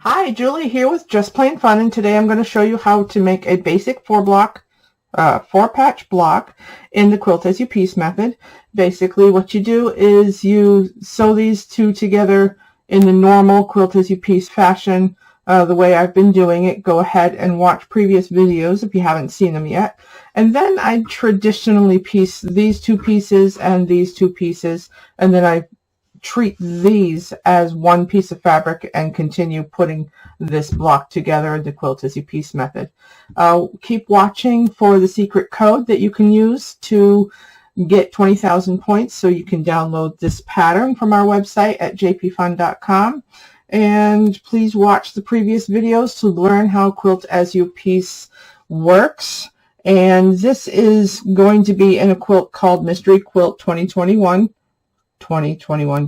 Hi, Julie here with Just Plain Fun, and today I'm going to show you how to make a basic four patch block in the Quilt As You Piece method. Basically what you do is you sew these two together in the normal Quilt As You Piece fashion, the way I've been doing it. Go ahead and watch previous videos if you haven't seen them yet. And then I traditionally piece these two pieces and these two pieces, and then I treat these as one piece of fabric and continue putting this block together in the Quilt As You Piece method. Keep watching for the secret code that you can use to get 20,000 points so you can download this pattern from our website at jpfun.com. And please watch the previous videos to learn how Quilt As You Piece works. And this is going to be in a quilt called Mystery Quilt 2021,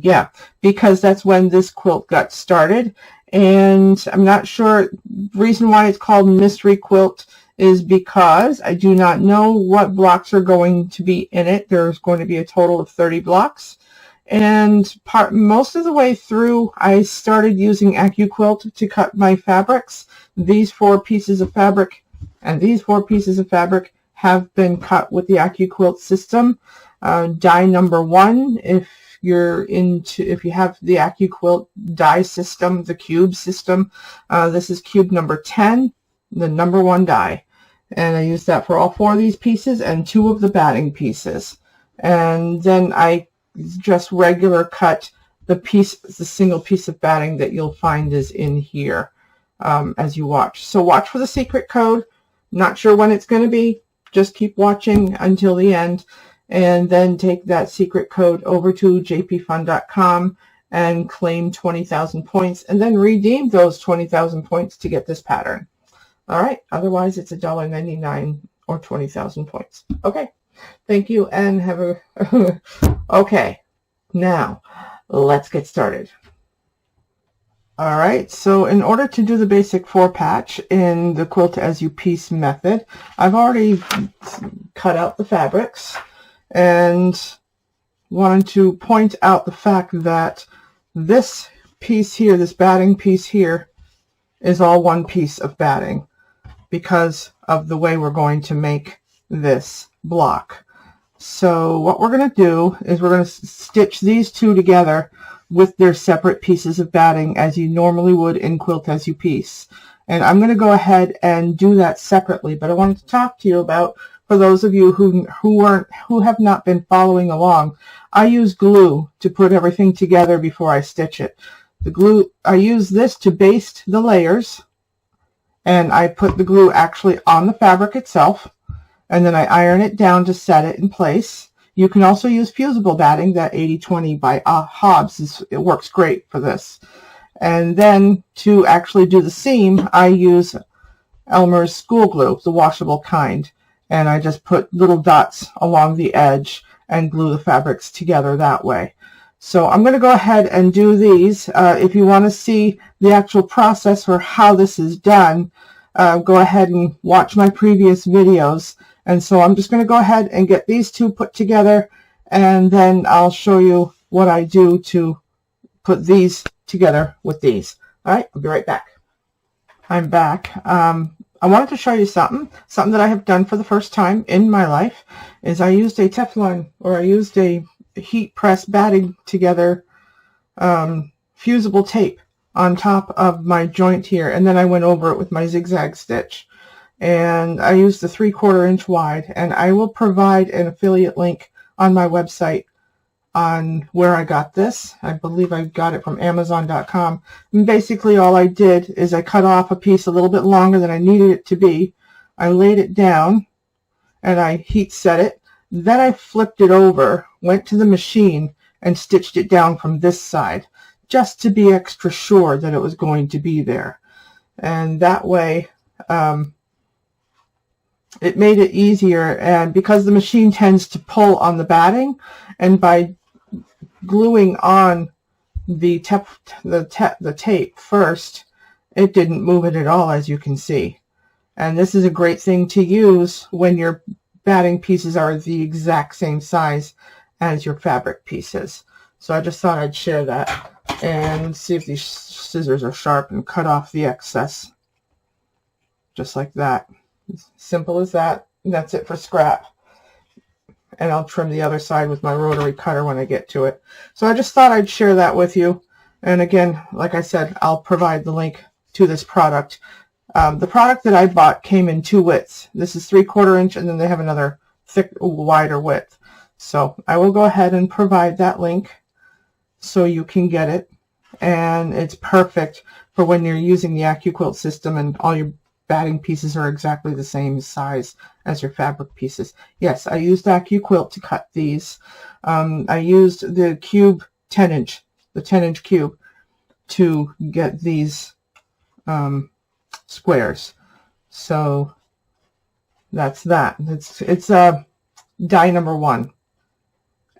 yeah, because that's when this quilt got started. And I'm not sure, the reason why it's called Mystery Quilt is because I do not know what blocks are going to be in it. There's going to be a total of 30 blocks, and most of the way through I started using AccuQuilt to cut my fabrics. These 4 pieces of fabric and these 4 pieces of fabric have been cut with the AccuQuilt system. Die number 1, if you have the AccuQuilt die system, the cube system, this is cube number 10, the number 1 die, and I use that for all 4 of these pieces and 2 of the batting pieces. And then I just regular cut the single piece of batting that you'll find is in here as you watch. So watch for the secret code. Not sure when it's going to be. Just keep watching until the end, and then take that secret code over to jpfun.com and claim 20,000 points, and then redeem those 20,000 points to get this pattern. All right, otherwise it's $1.99 or 20,000 points. Okay, thank you, and have a okay, now let's get started. All right, so in order to do the basic 4 patch in the Quilt As You Piece method, I've already cut out the fabrics, and wanted to point out the fact that this piece here, this batting piece here, is all one piece of batting because of the way we're going to make this block. So what we're going to do is we're going to stitch these two together with their separate pieces of batting as you normally would in Quilt As You Piece. And I'm going to go ahead and do that separately, but I wanted to talk to you about, for those of you who have not been following along, I use glue to put everything together before I stitch it. The glue, I use this to baste the layers, and I put the glue actually on the fabric itself, and then I iron it down to set it in place. You can also use fusible batting, that 80/20 by Hobbs. It works great for this. And then to actually do the seam, I use Elmer's school glue, the washable kind. And I just put little dots along the edge and glue the fabrics together that way. So I'm going to go ahead and do these. If you want to see the actual process for how this is done, go ahead and watch my previous videos. And so I'm just going to go ahead and get these two put together, and then I'll show you what I do to put these together with these. All right, I'll be right back. I'm back. I wanted to show you something that I have done for the first time in my life. Is I used a Teflon, or I used a heat press batting together fusible tape on top of my joint here, and then I went over it with my zigzag stitch. And I used the 3/4 inch wide, and I will provide an affiliate link on my website on where I got this. I believe I got it from Amazon.com. And basically all I did is I cut off a piece a little bit longer than I needed it to be. I laid it down and I heat set it. Then I flipped it over, went to the machine, and stitched it down from this side, just to be extra sure that it was going to be there. And that way it made it easier, and because the machine tends to pull on the batting, and by gluing on the tape first, it didn't move it at all, as you can see. And this is a great thing to use when your batting pieces are the exact same size as your fabric pieces. So I just thought I'd share that and see if these scissors are sharp and cut off the excess. Just like that. Simple as that. And that's it for scrap. And I'll trim the other side with my rotary cutter when I get to it. So I just thought I'd share that with you. And again, like I said, I'll provide the link to this product. The product that I bought came in 2 widths. This is 3/4 inch, and then they have another thick, wider width. So I will go ahead and provide that link so you can get it. And it's perfect for when you're using the AccuQuilt system and all your batting pieces are exactly the same size as your fabric pieces. Yes, I used AccuQuilt to cut these. I used the cube 10-inch, the 10-inch cube, to get these squares. So that's that. It's die number 1.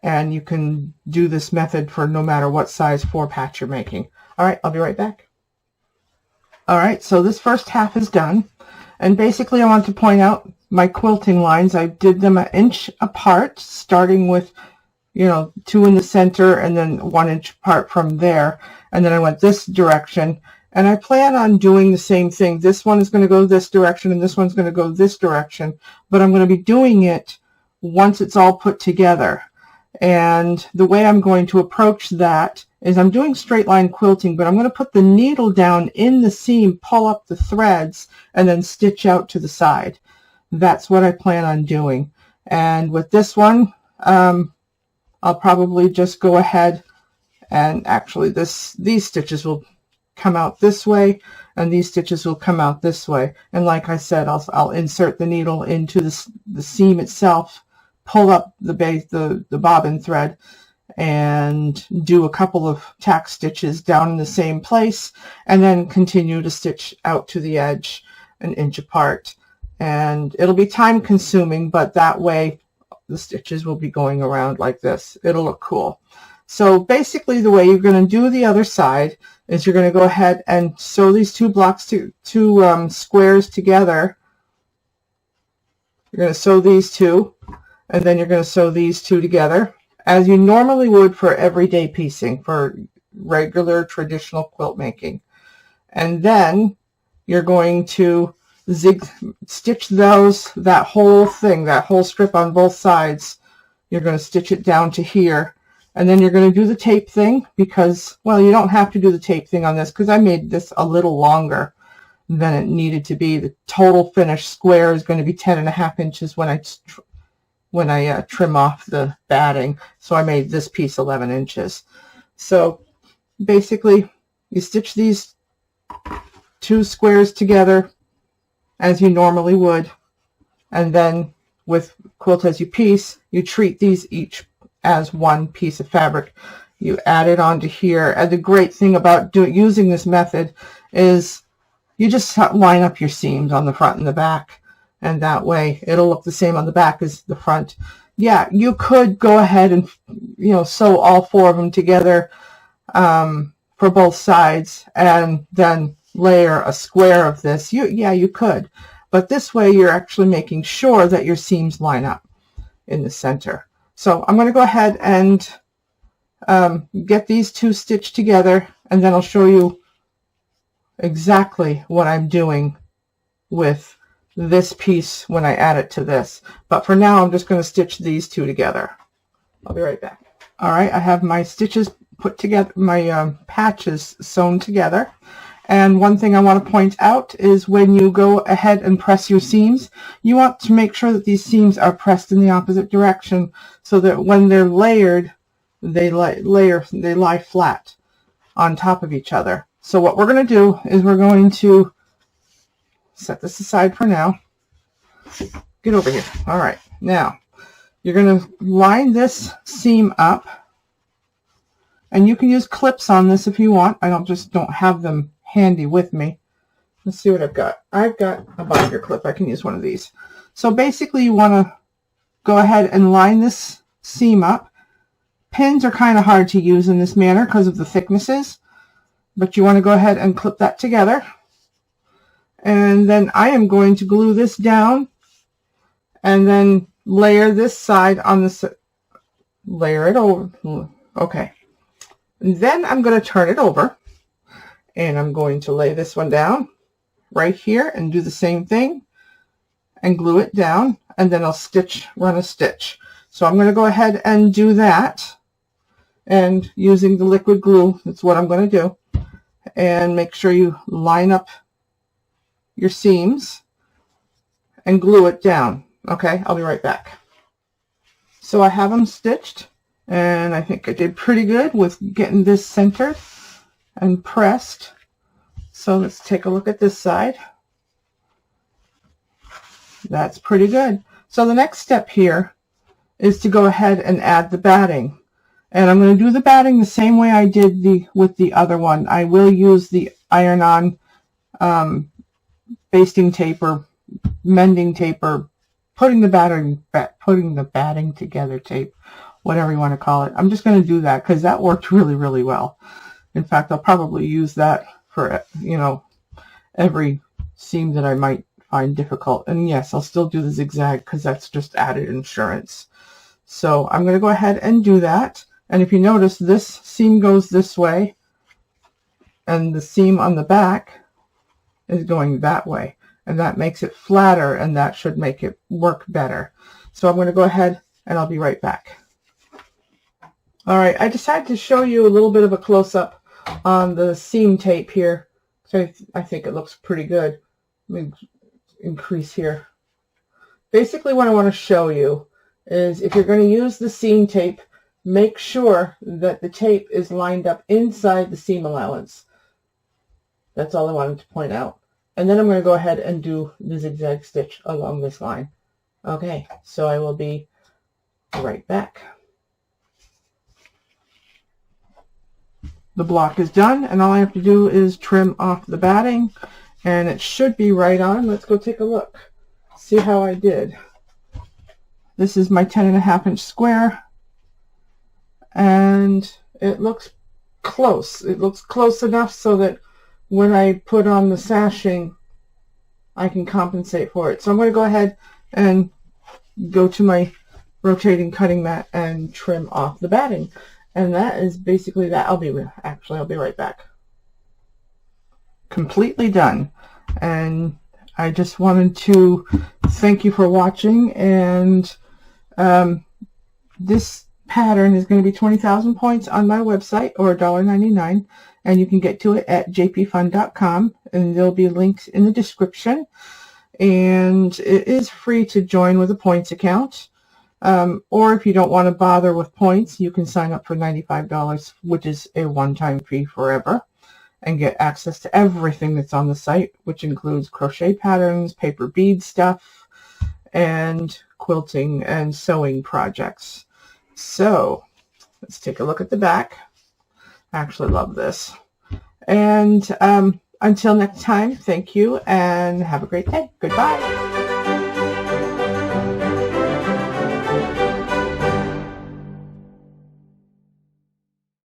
And you can do this method for no matter what size 4 patch you're making. All right, I'll be right back. All right, so this first half is done. And basically I want to point out my quilting lines. I did them 1 inch apart, starting with, 2 in the center and then 1 inch apart from there. And then I went this direction. And I plan on doing the same thing. This one is going to go this direction and this one's going to go this direction. But I'm going to be doing it once it's all put together. And the way I'm going to approach that is I'm doing straight line quilting, but I'm going to put the needle down in the seam, pull up the threads, and then stitch out to the side. That's what I plan on doing. And with this one, I'll probably just go ahead and actually these stitches will come out this way and these stitches will come out this way. And like I said, I'll insert the needle into the seam itself, pull up the base, the bobbin thread, and do a couple of tack stitches down in the same place, and then continue to stitch out to the edge 1 inch apart. And it'll be time consuming, but that way the stitches will be going around like this. It'll look cool. So basically the way you're going to do the other side is you're going to go ahead and sew these 2 blocks to squares together. You're going to sew these 2, and then you're going to sew these 2 together as you normally would for everyday piecing, for regular traditional quilt making. And then you're going to stitch that whole thing, that whole strip on both sides. You're going to stitch it down to here. And then you're going to do the tape thing because, well, you don't have to do the tape thing on this because I made this a little longer than it needed to be. The total finished square is going to be 10.5 inches when I trim off the batting. So I made this piece 11 inches. So basically you stitch these 2 squares together as you normally would. And then with Quilt As You Piece, you treat these each as 1 piece of fabric. You add it onto here. And the great thing about using this method is you just line up your seams on the front and the back, and that way it'll look the same on the back as the front. Yeah, you could go ahead and sew all 4 of them together for both sides and then layer a square of this. Yeah, you could, but this way you're actually making sure that your seams line up in the center. So I'm going to go ahead and get these 2 stitched together, and then I'll show you exactly what I'm doing with this piece when I add it to this. But for now, I'm just going to stitch these 2 together. I'll be right back. All right, I have my stitches put together, my patches sewn together. And one thing I want to point out is when you go ahead and press your seams, you want to make sure that these seams are pressed in the opposite direction so that when they're layered, they lie flat on top of each other. So what we're going to do is we're going to set this aside for now. Get over here. All right, now you're going to line this seam up, and you can use clips on this if you want. I just don't have them handy with me. Let's see what I've got. I've got a binder clip. I can use one of these. So basically you want to go ahead and line this seam up. Pins are kind of hard to use in this manner because of the thicknesses, but you want to go ahead and clip that together. And then I am going to glue this down and then layer this side on the layer it over. Okay, And then I'm going to turn it over, and I'm going to lay this one down right here and do the same thing and glue it down, and then I'll run a stitch. So I'm going to go ahead and do that, and using the liquid glue, that's what I'm going to do. And make sure you line up your seams and glue it down. Okay, I'll be right back. So I have them stitched, and I think I did pretty good with getting this centered and pressed. So let's take a look at this side. That's pretty good. So the next step here is to go ahead and add the batting. And I'm going to do the batting the same way I did with the other one. I will use the iron-on basting tape or mending tape, or putting the batting together tape, whatever you want to call it. I'm just going to do that because that worked really, really well. In fact, I'll probably use that for, you know, every seam that I might find difficult. And yes, I'll still do the zigzag because that's just added insurance. So I'm going to go ahead and do that. And if you notice, this seam goes this way, and the seam on the back is going that way. And that makes it flatter, and that should make it work better. So I'm going to go ahead, and I'll be right back. All right, I decided to show you a little bit of a close-up on the seam tape here. So I think it looks pretty good. Let me increase here. Basically, what I want to show you is if you're going to use the seam tape, make sure that the tape is lined up inside the seam allowance. That's all I wanted to point out. And then I'm going to go ahead and do the zigzag stitch along this line. Okay, so I will be right back. The block is done, and all I have to do is trim off the batting, and it should be right on. Let's go take a look, see how I did. This is my 10.5-inch square, and it looks close. It looks close enough so that when I put on the sashing, I can compensate for it. So I'm going to go ahead and go to my rotating cutting mat and trim off the batting. And that is basically that. I'll be right back. Completely done. And I just wanted to thank you for watching. And this pattern is going to be 20,000 points on my website, or $1.99, and you can get to it at jpfun.com, and there'll be links in the description. And it is free to join with a points account, or if you don't want to bother with points, you can sign up for $95, which is a one-time fee forever, and get access to everything that's on the site, which includes crochet patterns, paper bead stuff, and quilting and sewing projects. So let's take a look at the back. I actually love this. And until next time, thank you and have a great day. Goodbye.